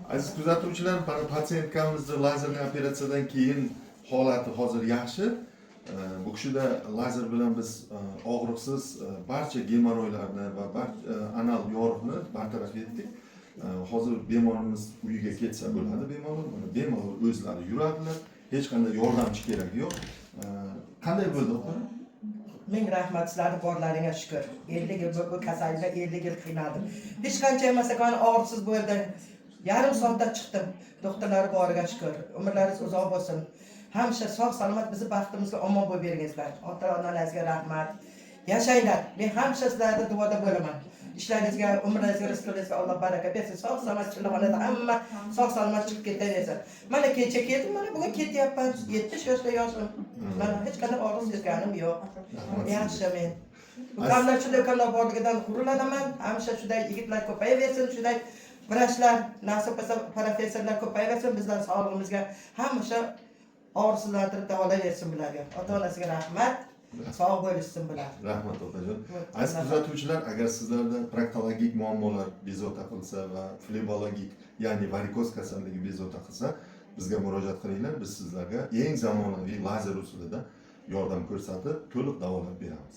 Aziz kuzatuvchilar, mana patsientamizni lazerli operatsiyadan keyin holati hozir yaxshi. Bu kishida lazer bilan biz og'riqsiz barcha gemoroylarni va anal yorug'ni bartaraf etdik. Hozir bemorimiz uyiga ketsa bo'ladi bemalol. Mana bemalol o'zlari yuradilar. Hech qanday yordamchi kerak yo'q. Qanday bo'ldi opa? Ming rahmat sizlarning borlaringga shukr. 50 yil bu kasallikda 50 yil qiynaldim. Hech qancha emas ekan og'riqsiz bo'ldi. Yarim soatda chiqdim. Doktorlari boriga shukr. Umrlaringiz uzoq bo'lsin. Hamsha sog' salomat bizni baxtimizga omon bo'lib bergizlar. Ota-onalaringizga rahmat. Yashanglar. Men hamsha sizlarga duoda bo'laman. Ishlaringizga, umringizga, rizqingizga Alloh baraka bersin. Sog' salomat chiqishda hamma sog' salomat chiqib ketaversin. Mana kecha keldim, mana bugun ketyapman. 70 yoshda yoshim. Mana hech qanday og'riq sezganim yo'q. Yaxshi men. Ukamlar shunday ukamlar borligidan g'ururlanaman. Hamsha shunday yigitlar ko'payaversin, shunday vrachlar, nasib qilsa professorlar ko'payaversin, bizlar sog'lig'imizga hamisha og'riqsizlantirib davolayversin bularga. Ota-onasiga rahmat. Sog' bo'lishsin bular. Rahmat opajon. Aziz kuzatuvchilar, agar sizlarda proktologik muammolar bezovta qilsa va flebologik, ya'ni varikoz kasalligi bezovta qilsa, bizga murojaat qilinglar. Biz sizlarga eng zamonaviy lazer usulida yordam ko'rsatib, to'liq davolab beramiz.